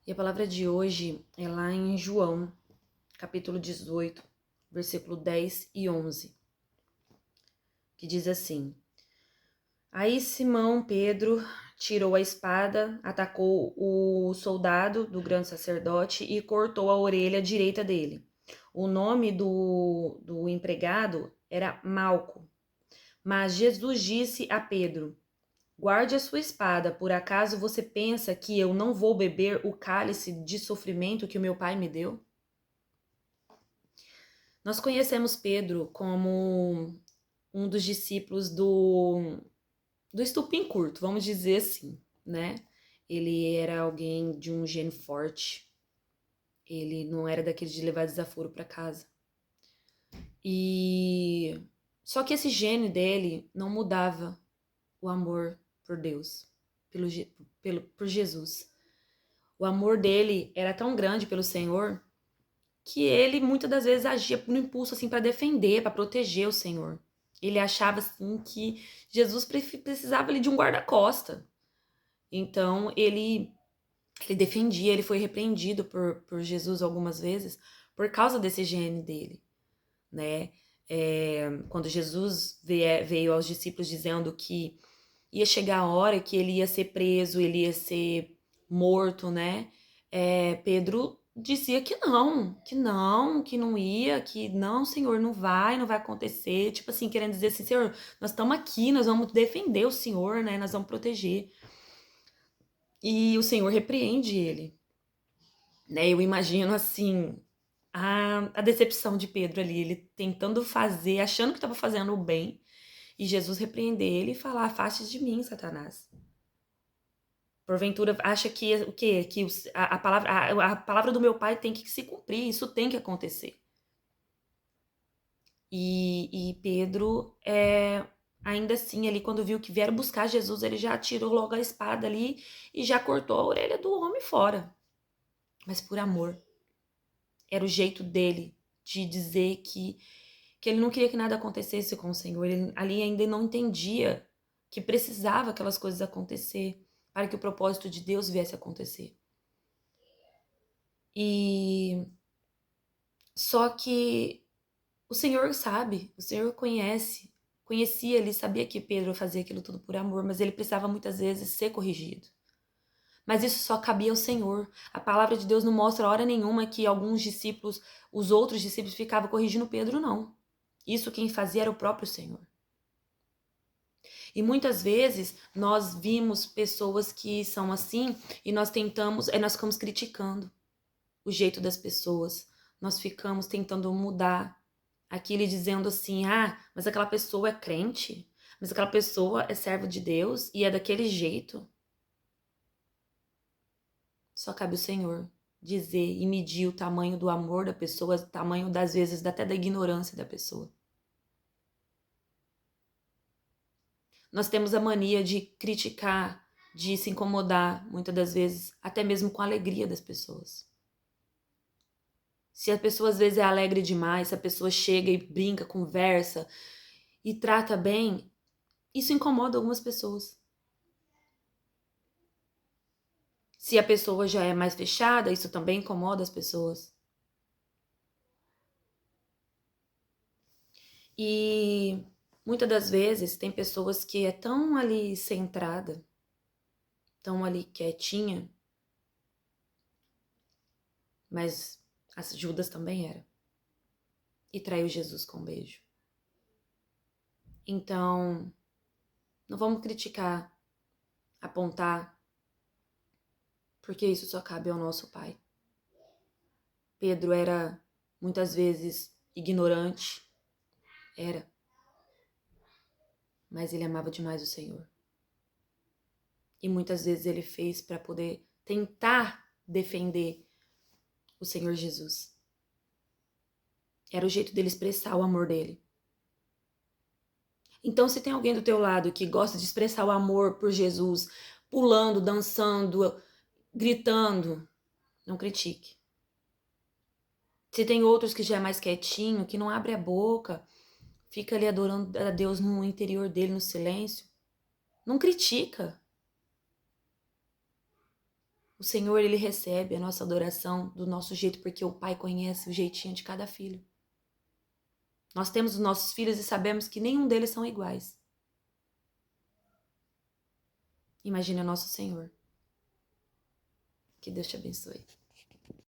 E a palavra de hoje é lá em João, capítulo 18, versículo 10 e 11, que diz assim: Aí Simão Pedro tirou a espada, atacou o soldado do grande sacerdote e cortou a orelha direita dele. O nome do empregado era Malco. Mas Jesus disse a Pedro: Guarde a sua espada, por acaso você pensa que eu não vou beber o cálice de sofrimento que o meu pai me deu? Nós conhecemos Pedro como um dos discípulos do estupim curto, vamos dizer assim, né? Ele era alguém de um gênio forte, ele não era daqueles de levar desaforo para casa. E só que esse gênio dele não mudava o amor por Deus, por Jesus. O amor dele era tão grande pelo Senhor que ele muitas das vezes agia no impulso assim para defender, para proteger o Senhor. Ele achava assim que Jesus precisava ali de um guarda-costa. Então ele defendia, ele foi repreendido por Jesus algumas vezes por causa desse gene dele, né? Quando Jesus veio aos discípulos dizendo que ia chegar a hora que ele ia ser preso, ele ia ser morto, né? Pedro dizia que não ia, que não, Senhor, não vai acontecer. Tipo assim, querendo dizer assim, Senhor, nós estamos aqui, nós vamos defender o Senhor, né? Nós vamos proteger. E o Senhor repreende ele, né? Eu imagino assim, a decepção de Pedro ali, ele tentando fazer, achando que estava fazendo o bem, e Jesus repreender ele e falar: afaste de mim, Satanás. Porventura acha que o quê? Que a palavra do meu pai tem que se cumprir, isso tem que acontecer. E Pedro, ainda assim, ali, quando viu que vieram buscar Jesus, ele já atirou logo a espada ali e já cortou a orelha do homem fora. Mas por amor. Era o jeito dele de dizer que ele não queria que nada acontecesse com o Senhor. Ele ali ainda não entendia que precisava aquelas coisas acontecer para que o propósito de Deus viesse a acontecer. E só que o Senhor sabe, o Senhor conhecia, ele sabia que Pedro fazia aquilo tudo por amor, mas ele precisava muitas vezes ser corrigido. Mas isso só cabia ao Senhor. A palavra de Deus não mostra hora nenhuma que alguns discípulos, os outros discípulos, ficavam corrigindo Pedro, não. Isso quem fazia era o próprio Senhor. E muitas vezes nós vimos pessoas que são assim e nós ficamos criticando o jeito das pessoas. Nós ficamos tentando mudar aquilo e dizendo assim: mas aquela pessoa é crente, mas aquela pessoa é servo de Deus e é daquele jeito. Só cabe o Senhor dizer e medir o tamanho do amor da pessoa, o tamanho das vezes até da ignorância da pessoa. Nós temos a mania de criticar, de se incomodar, muitas das vezes, até mesmo com a alegria das pessoas. Se a pessoa às vezes é alegre demais, se a pessoa chega e brinca, conversa e trata bem, isso incomoda algumas pessoas. Se a pessoa já é mais fechada, isso também incomoda as pessoas. E muitas das vezes tem pessoas que é tão ali centrada, tão ali quietinha, mas as Judas também era. E traiu Jesus com um beijo. Então, não vamos criticar, apontar, porque isso só cabe ao nosso Pai. Pedro era muitas vezes ignorante, era, mas ele amava demais o Senhor. E muitas vezes ele fez para poder tentar defender o Senhor Jesus. Era o jeito dele expressar o amor dele. Então, se tem alguém do teu lado que gosta de expressar o amor por Jesus, pulando, dançando, gritando, não critique. Se tem outros que já é mais quietinho, que não abre a boca, fica ali adorando a Deus no interior dele, no silêncio, não critica. O Senhor, Ele recebe a nossa adoração do nosso jeito, porque o Pai conhece o jeitinho de cada filho. Nós temos os nossos filhos e sabemos que nenhum deles são iguais. Imagine o nosso Senhor. Que Deus te abençoe.